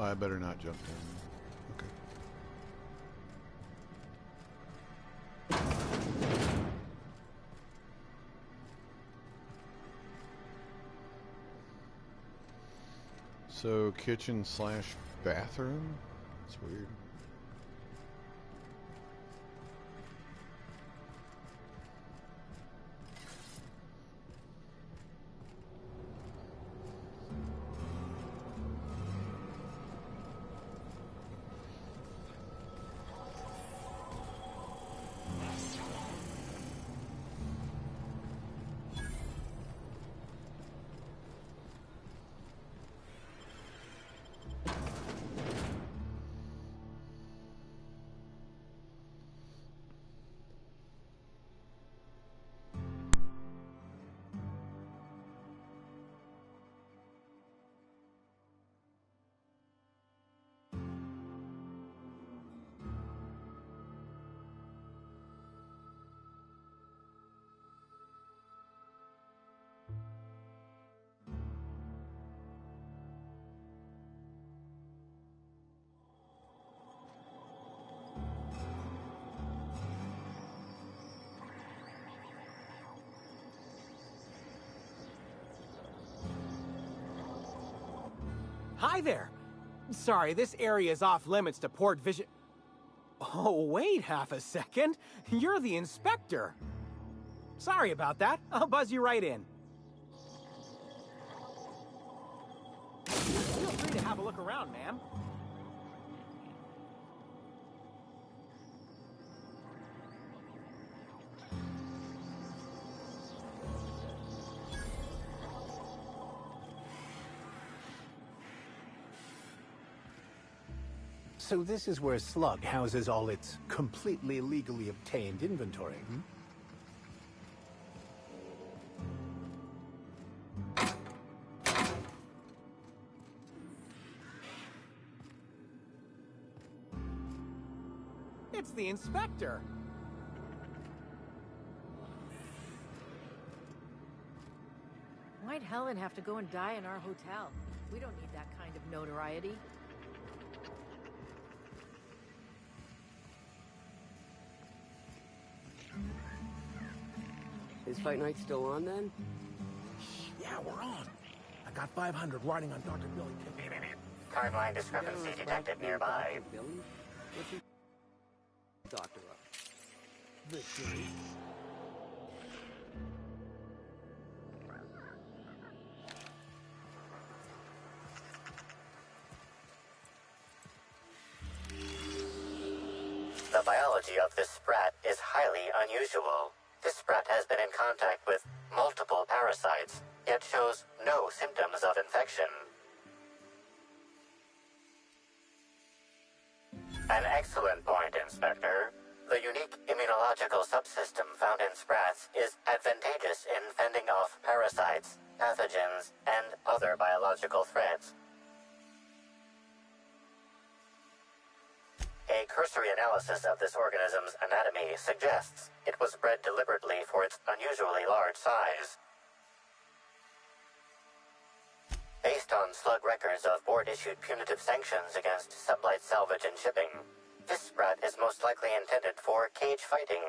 I better not jump down. Okay. So, kitchen slash bathroom? That's weird. Hi there! Sorry, this area is off limits to port vision. Oh, wait half a second. You're the inspector. Sorry about that. I'll buzz you right in. Feel free to have a look around, ma'am. So this is where Slug houses all its completely legally obtained inventory, hmm? It's the inspector. Why'd Helen have to go and die in our hotel? We don't need that kind of notoriety. Is Fight Night still on then? Yeah, we're on. I got 500 riding on Dr. Billy. Timeline discrepancy detected nearby. Billy? What's he doctor up? Victory. The biology of this sprat is highly unusual. This sprat has been in contact with multiple parasites, yet shows no symptoms of infection. An excellent point, Inspector. The unique immunological subsystem found in sprats is advantageous in fending off parasites, pathogens, and other biological threats. A cursory analysis of this organism's anatomy suggests it was bred deliberately for its unusually large size. Based on Slug records of board-issued punitive sanctions against sublight salvage and shipping, this sprat is most likely intended for cage fighting.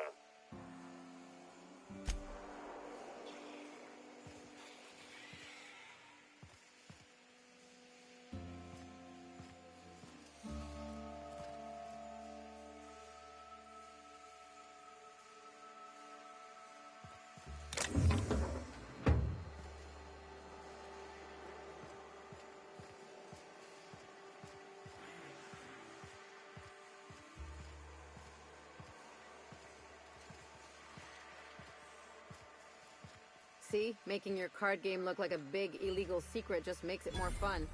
See? Making your card game look like a big illegal secret just makes it more fun.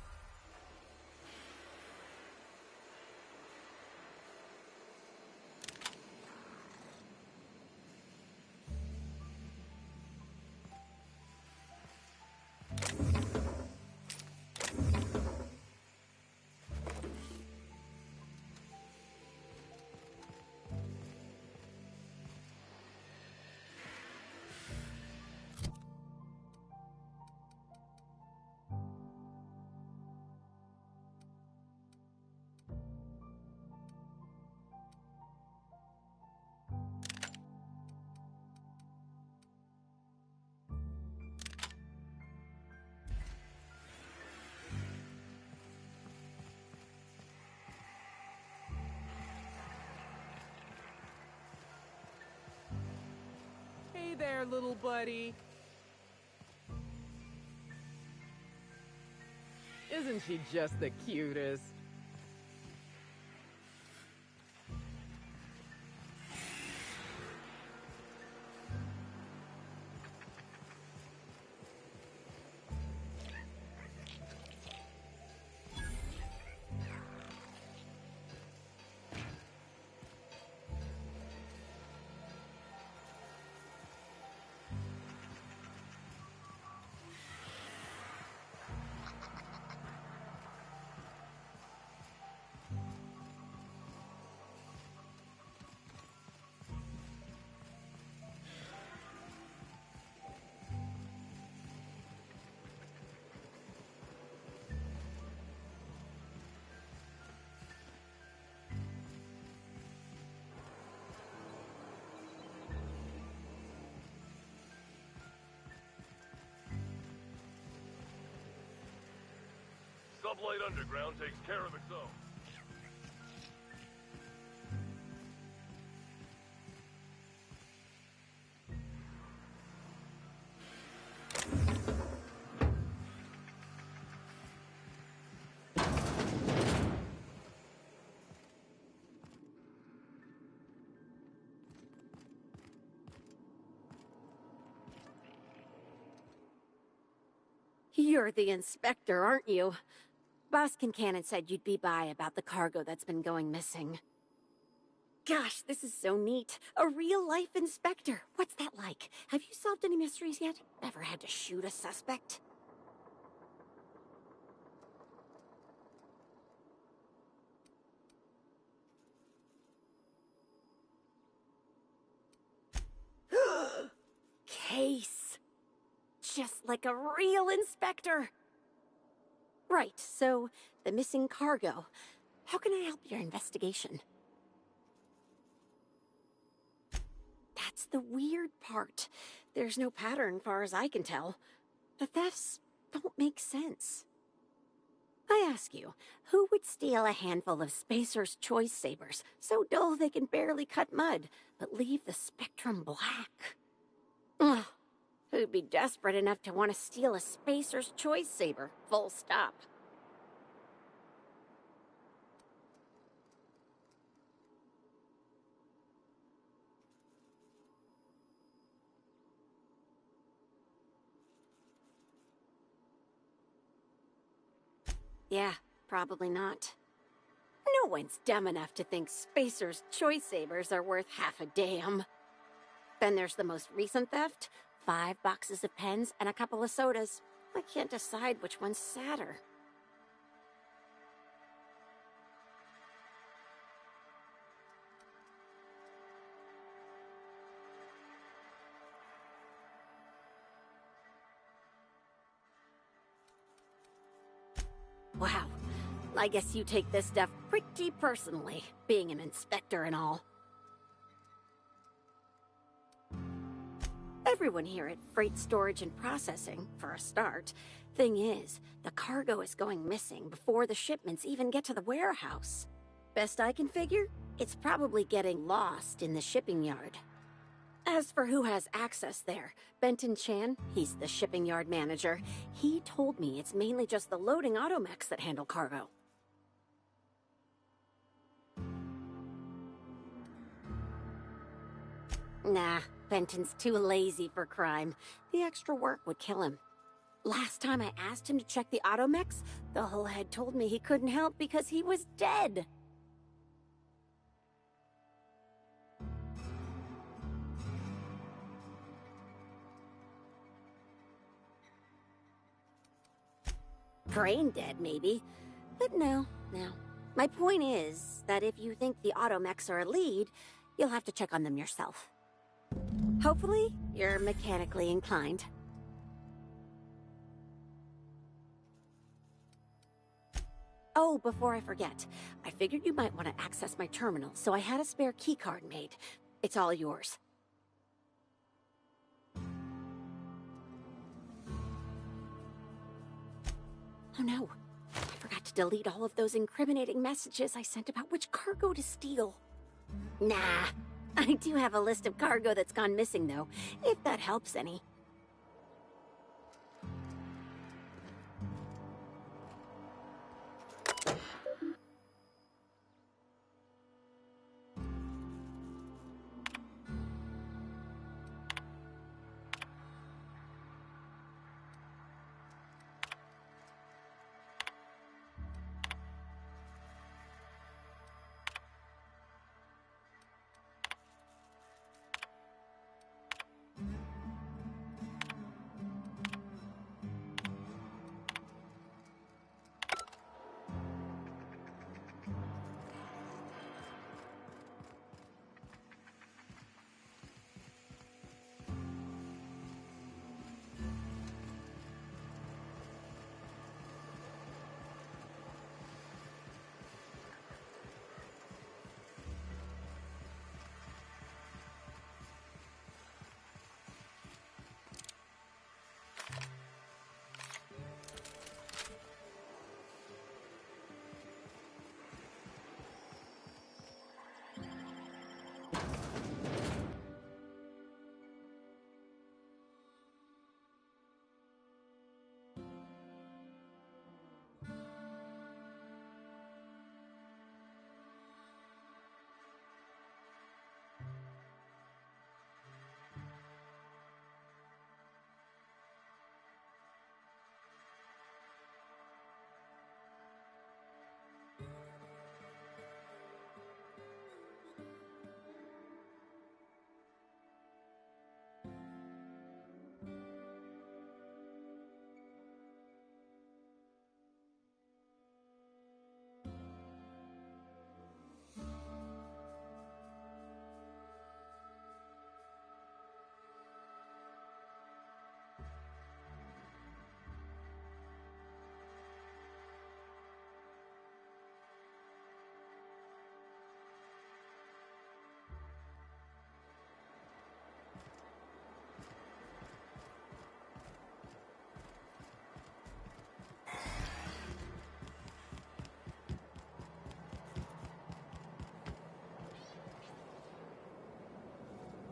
there, little buddy. Isn't she just the cutest? Sublight Underground takes care of its own. You're the inspector, aren't you? Boss Kincannon said you'd be by about the cargo that's been going missing. Gosh, this is so neat. A real-life inspector. What's that like? Have you solved any mysteries yet? Ever had to shoot a suspect? Case. Just like a real inspector. Right, so the missing cargo. How can I help your investigation? That's the weird part. There's no pattern far as I can tell. The thefts don't make sense. I ask you, who would steal a handful of Spacer's Choice Sabers, so dull they can barely cut mud, but leave the spectrum black? Ugh. Who'd be desperate enough to want to steal a Spacer's Choice Saber, full stop. Yeah, probably not. No one's dumb enough to think Spacer's Choice Sabers are worth half a damn. Then there's the most recent theft. 5 boxes of pens and a couple of sodas. I can't decide which one's sadder. Wow. I guess you take this stuff pretty personally, being an inspector and all. Everyone here at Freight Storage and Processing, for a start. Thing is, the cargo is going missing before the shipments even get to the warehouse. Best I can figure, it's probably getting lost in the shipping yard. As for who has access there, Benton Chan, he's the shipping yard manager, he told me it's mainly just the loading automechs that handle cargo. Nah, Benton's too lazy for crime. The extra work would kill him. Last time I asked him to check the automechs, the whole head told me he couldn't help because he was dead. Brain dead, maybe. But no. My point is that if you think the automechs are a lead, you'll have to check on them yourself. Hopefully, you're mechanically inclined. Oh, before I forget, I figured you might want to access my terminal, so I had a spare keycard made. It's all yours. Oh no, I forgot to delete all of those incriminating messages I sent about which cargo to steal. Nah, I do have a list of cargo that's gone missing, though, if that helps any.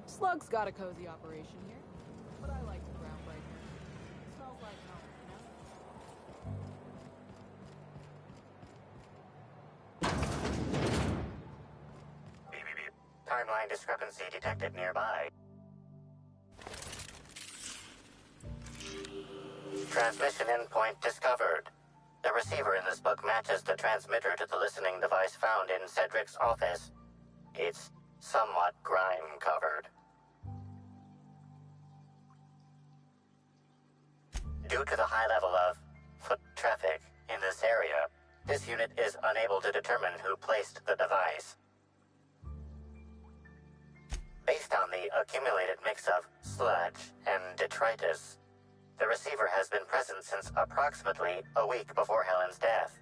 Slug's got a cozy operation here, but I like the ground right here. Smells like home, Timeline discrepancy detected nearby. Transmission endpoint discovered. The receiver in this book matches the transmitter to the listening device found in Cedric's office. It's somewhat grime-covered. Due to the high level of foot traffic in this area, this unit is unable to determine who placed the device. Based on the accumulated mix of sludge and detritus, the receiver has been present since approximately a week before Helen's death.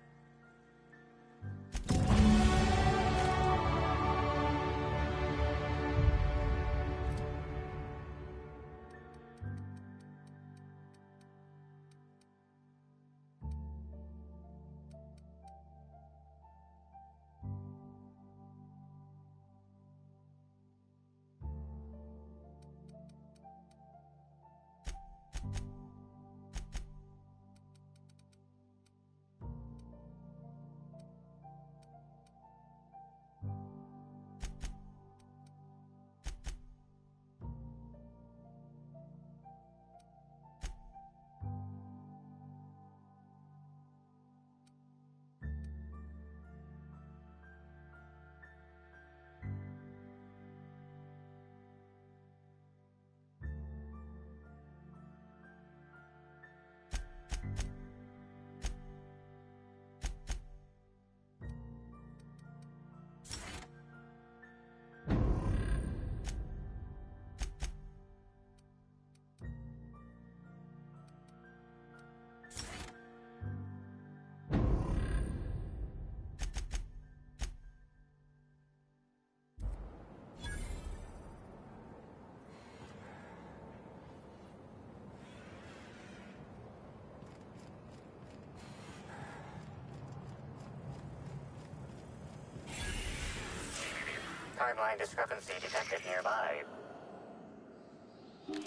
timeline discrepancy detected nearby.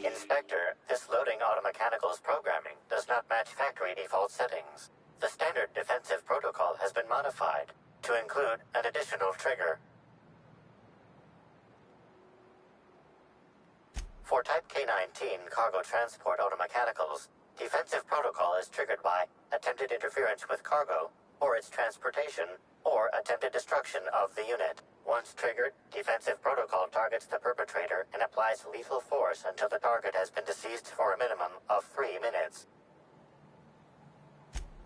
Inspector, this loading automechanical's programming does not match factory default settings. The standard defensive protocol has been modified to include an additional trigger. For Type K-19 cargo transport automechanicals, defensive protocol is triggered by attempted interference with cargo, or its transportation, or attempted destruction of the unit. Once triggered, defensive protocol targets the perpetrator and applies lethal force until the target has been deceased for a minimum of 3 minutes.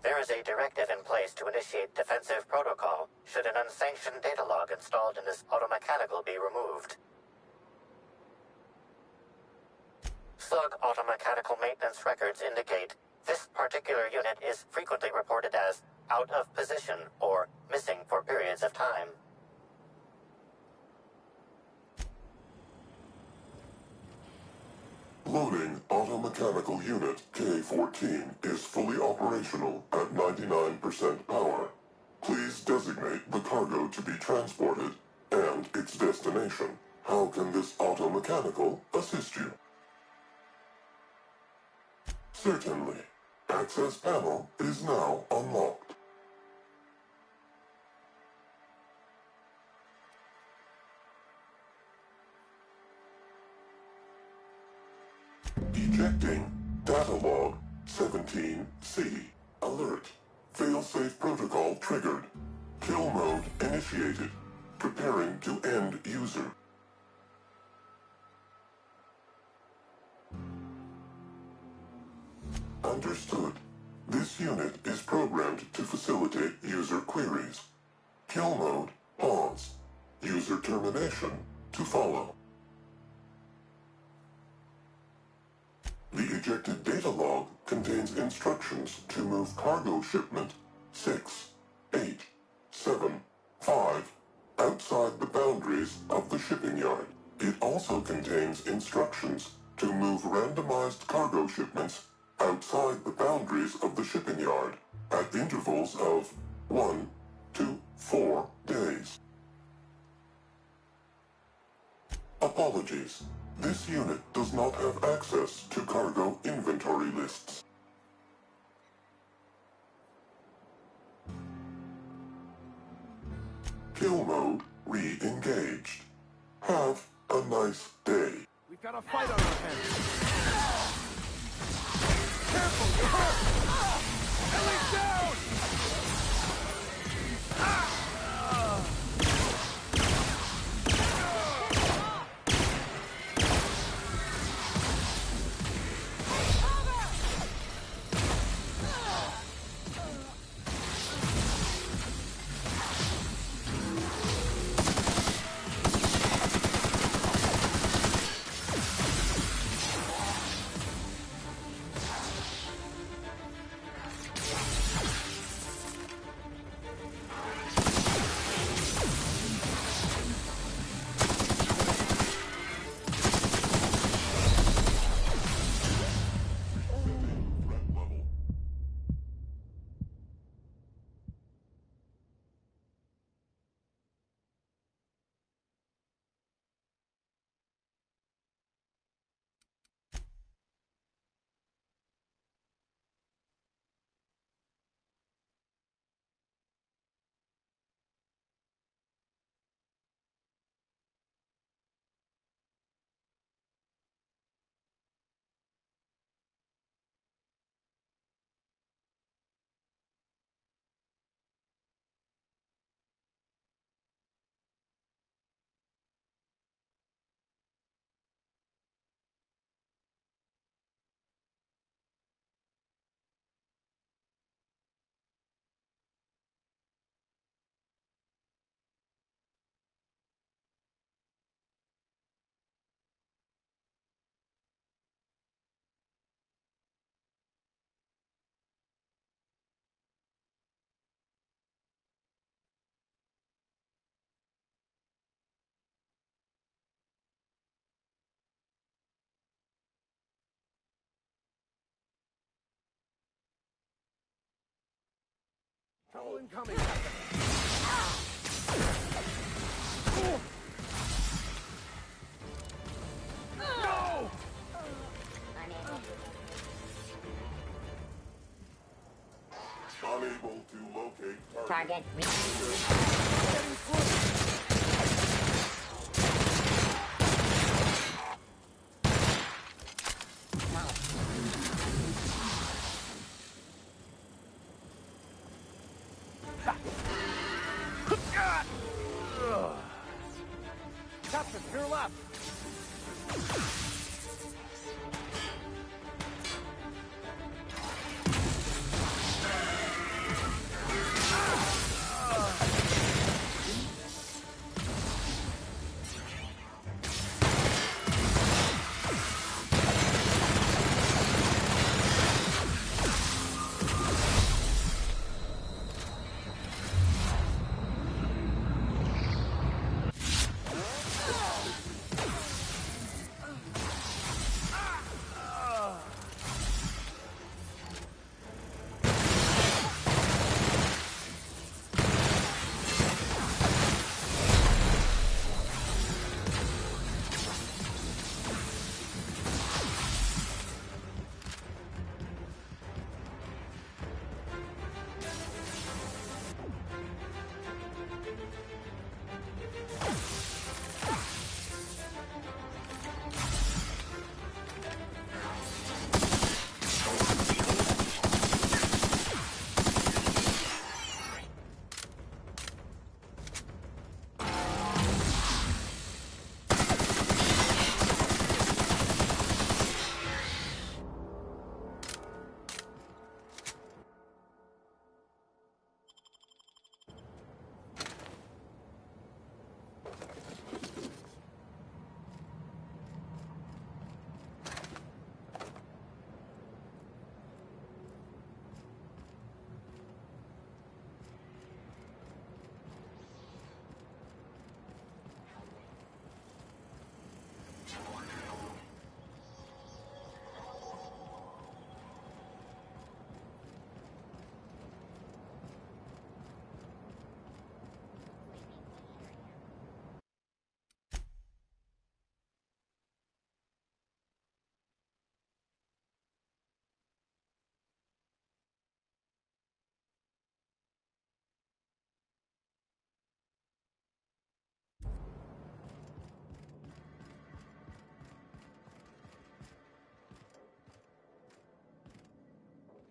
There is a directive in place to initiate defensive protocol should an unsanctioned data log installed in this automechanical be removed. Slug automechanical maintenance records indicate this particular unit is frequently reported as out of position or missing for periods of time. Loading automechanical unit K-14 is fully operational at 99% power. Please designate the cargo to be transported and its destination. How can this automechanical assist you? Certainly. Access panel is now unlocked. Ejecting data log 17C. Alert. Failsafe protocol triggered. Kill mode initiated. Preparing to end user. Understood. This unit is programmed to facilitate user queries. Kill mode, pause. User termination, to follow. The ejected data log contains instructions to move cargo shipment 6, 8, 7, 5 outside the boundaries of the shipping yard. It also contains instructions to move randomized cargo shipments outside the boundaries of the shipping yard at intervals of 1 to 4 days. Apologies. This unit does not have access to cargo inventory lists. Kill mode re-engaged. Have a nice day. We've got a fight on our hands. Careful, you're hurt! Ellie's down! Trouble incoming! Target Captain, to your left.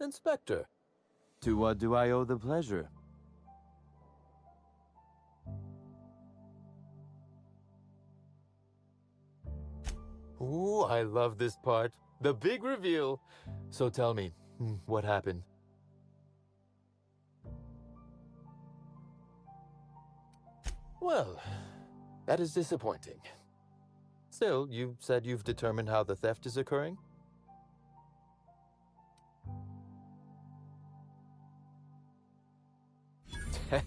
Inspector, to what do I owe the pleasure? Ooh, I love this part. The big reveal. So tell me, what happened? Well, that is disappointing. Still, you said you've determined how the theft is occurring?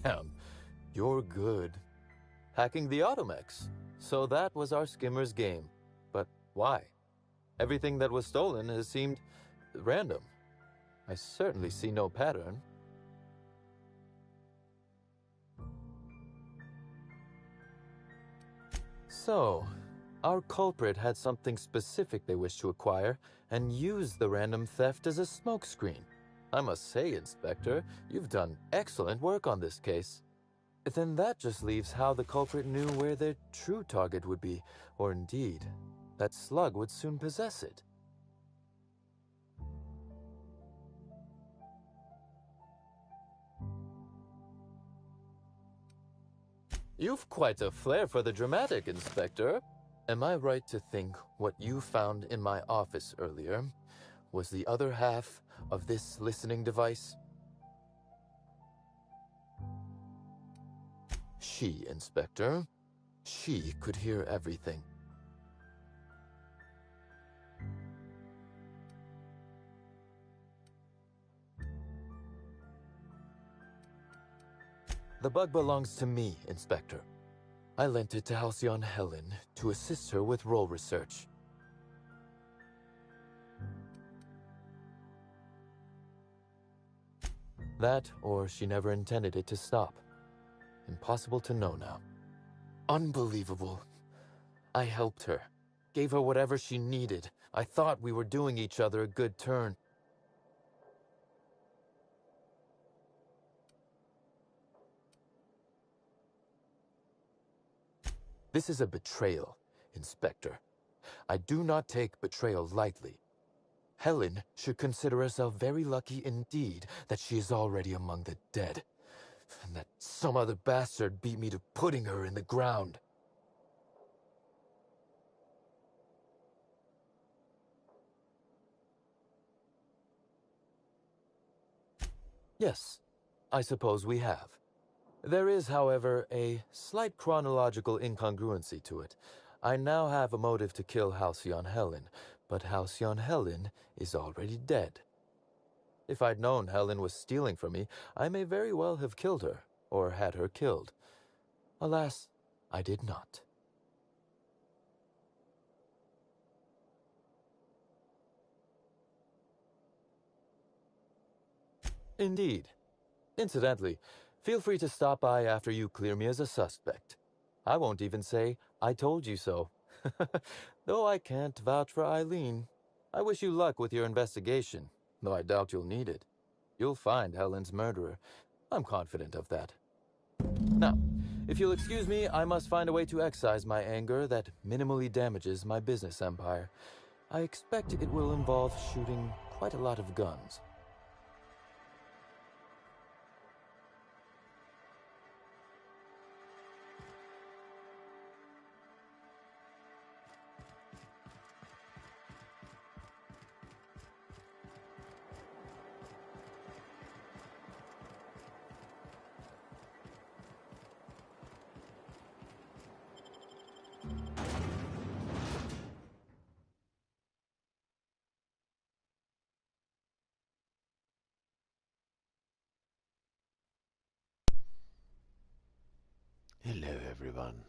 Damn, you're good. Hacking the Automex. So that was our skimmer's game. But why? Everything that was stolen has seemed random. I certainly see no pattern. So, our culprit had something specific they wished to acquire and used the random theft as a smokescreen. I must say, Inspector, you've done excellent work on this case. Then that just leaves how the culprit knew where their true target would be, or indeed, that Slug would soon possess it. You've quite a flair for the dramatic, Inspector. Am I right to think what you found in my office earlier was the other half of this listening device? She, Inspector. She could hear everything. The bug belongs to me, Inspector. I lent it to Halcyon Helen to assist her with role research. That, or she never intended it to stop. Impossible to know now. Unbelievable. I helped her. Gave her whatever she needed. I thought we were doing each other a good turn. This is a betrayal, Inspector. I do not take betrayal lightly. Helen should consider herself very lucky indeed that she is already among the dead, and that some other bastard beat me to putting her in the ground. Yes, I suppose we have. There is, however, a slight chronological incongruency to it. I now have a motive to kill Halcyon Helen, but Halcyon Helen is already dead. If I'd known Helen was stealing from me, I may very well have killed her, or had her killed. Alas, I did not. Indeed. Incidentally, feel free to stop by after you clear me as a suspect. I won't even say, "I told you so." Though I can't vouch for Eileen. I wish you luck with your investigation, though I doubt you'll need it. You'll find Helen's murderer. I'm confident of that. Now, if you'll excuse me, I must find a way to excise my anger that minimally damages my business empire. I expect it will involve shooting quite a lot of guns. Hello, everyone.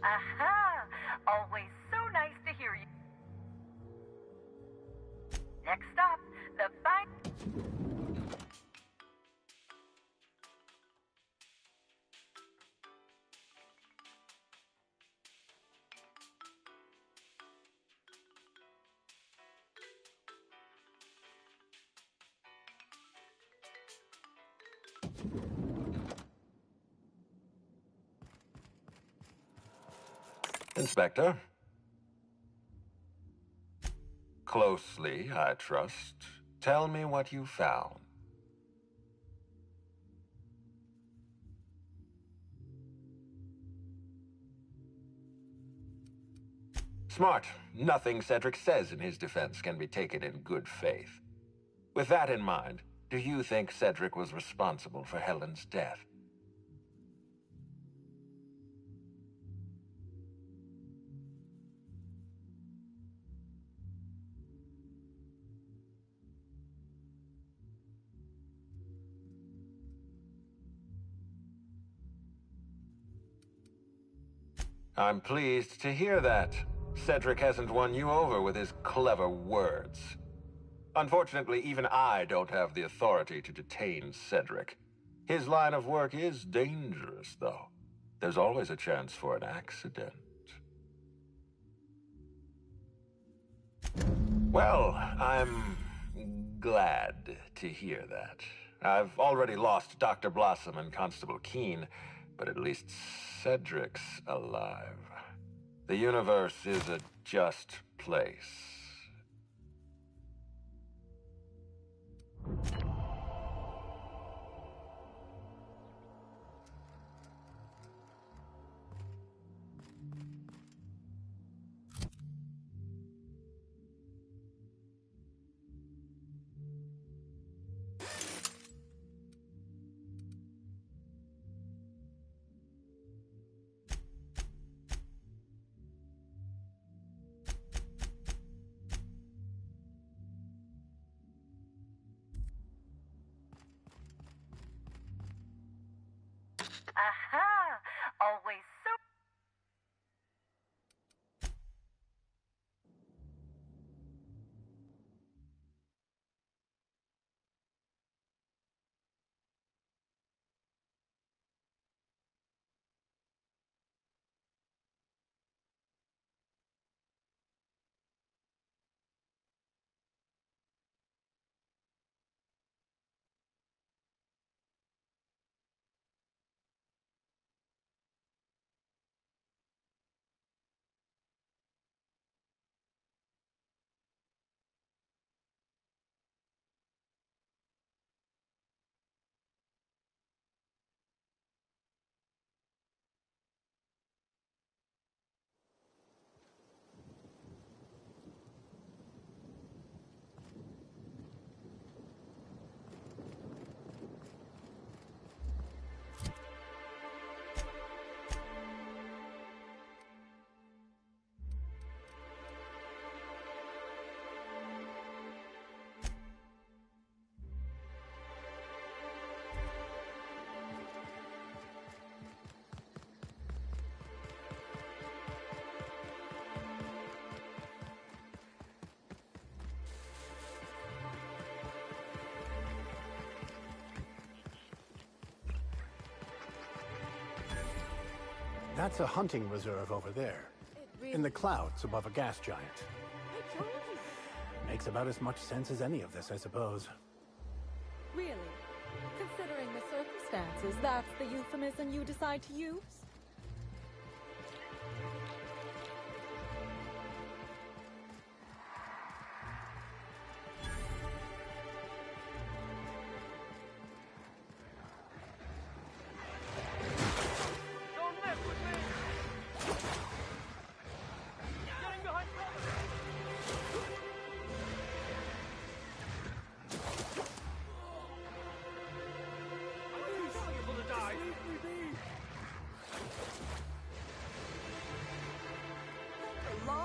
Aha! Always so nice to hear you. Next up, the fine... Inspector. Closely, I trust. Tell me what you found. Smart. Nothing Cedric says in his defense can be taken in good faith. With that in mind, do you think Cedric was responsible for Helen's death? I'm pleased to hear that. Cedric hasn't won you over with his clever words. Unfortunately, even I don't have the authority to detain Cedric. His line of work is dangerous, though. There's always a chance for an accident. Well, I'm glad to hear that. I've already lost Dr. Blossom and Constable Keene, but at least Cedric's alive. The universe is a just place. Aha! Always so... That's a hunting reserve over there. In the clouds above a gas giant. Makes about as much sense as any of this, I suppose. Really? Considering the circumstances, that's the euphemism you decide to use?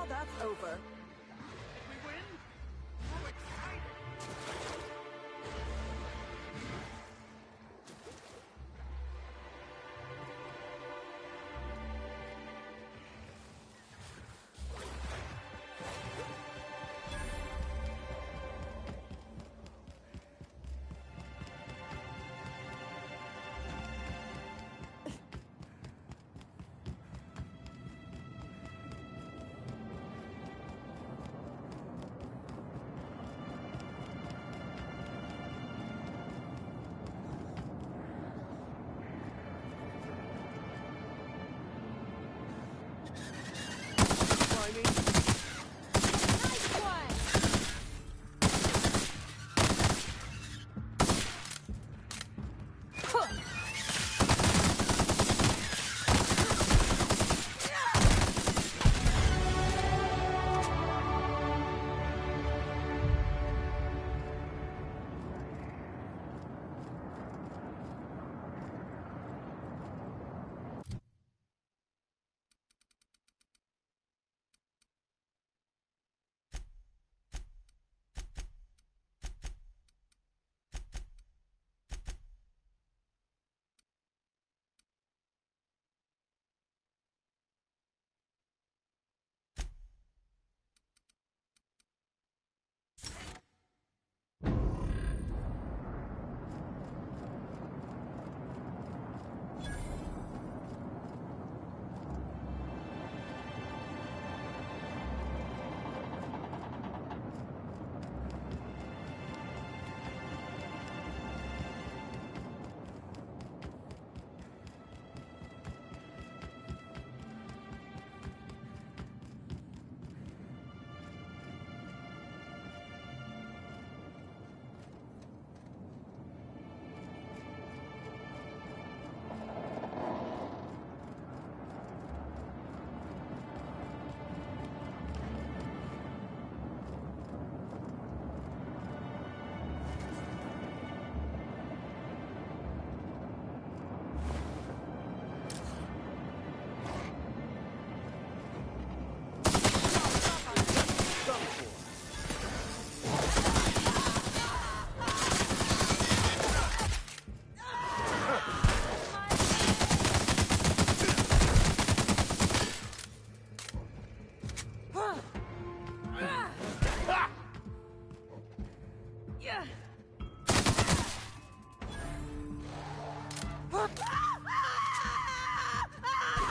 That's over. We win? How exciting!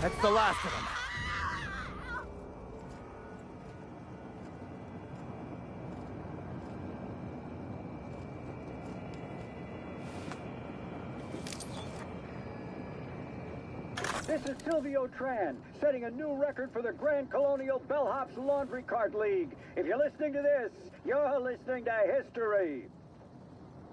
That's the last of them. This is Silvio Tran, setting a new record for the Grand Colonial Bellhops Laundry Cart League. If you're listening to this, you're listening to history.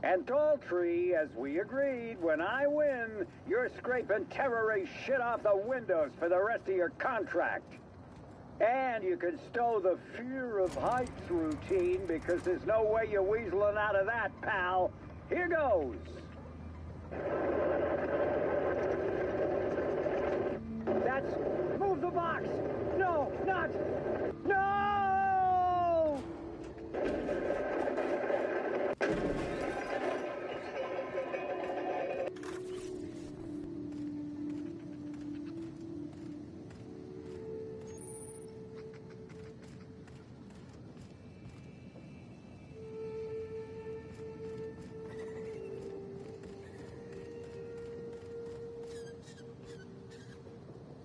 And Daltrey, as we agreed, when I win, you're scraping terrorist shit off the windows for the rest of your contract. And you can stow the fear of heights routine because there's no way you're weaseling out of that, pal. Here goes. That's... Move the box! No, not... No!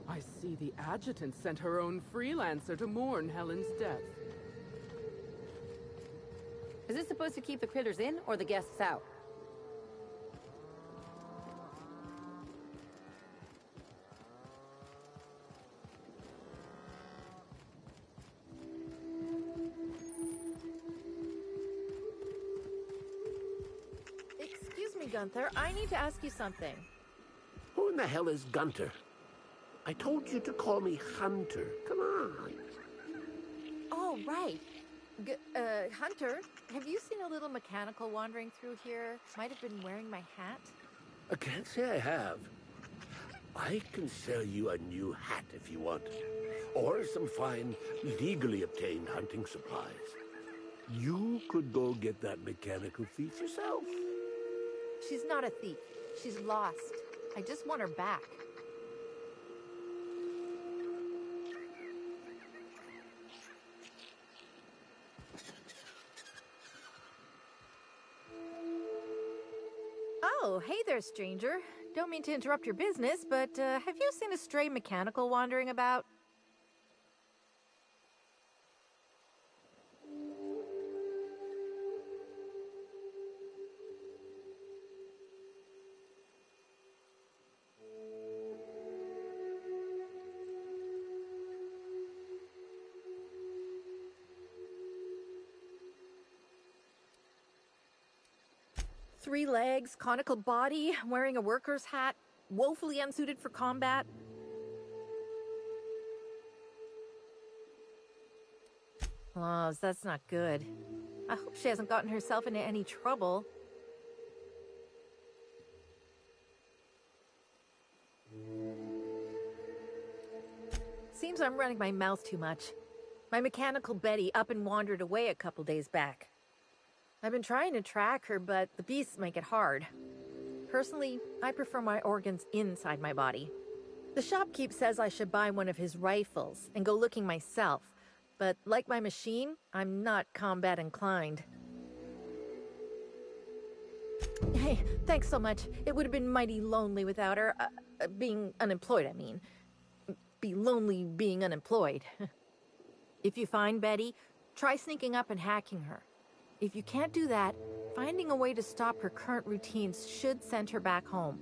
I see the adjutant sent her own freelancer to mourn Helen's death. Is this supposed to keep the critters in or the guests out? Excuse me, Gunther. I need to ask you something. Who in the hell is Gunter? I told you to call me Hunter. Come on. Oh, right. Hunter, have you seen a little mechanical wandering through here? Might have been wearing my hat. I can't say I have. I can sell you a new hat if you want. Or some fine, legally obtained hunting supplies. You could go get that mechanical thief yourself. She's not a thief. She's lost. I just want her back. Oh, hey there, stranger. Don't mean to interrupt your business, but have you seen a stray mechanical wandering about? Three legs, conical body, wearing a worker's hat, woefully unsuited for combat. Oh, that's not good. I hope she hasn't gotten herself into any trouble. Seems I'm running my mouth too much. My mechanical Betty up and wandered away a couple days back. I've been trying to track her, but the beasts make it hard. Personally, I prefer my organs inside my body. The shopkeep says I should buy one of his rifles and go looking myself, but like my machine, I'm not combat inclined. Hey, thanks so much. It would have been mighty lonely without her. Being unemployed, I mean. Be lonely being unemployed. If you find Betty, try sneaking up and hacking her. If you can't do that, finding a way to stop her current routines should send her back home.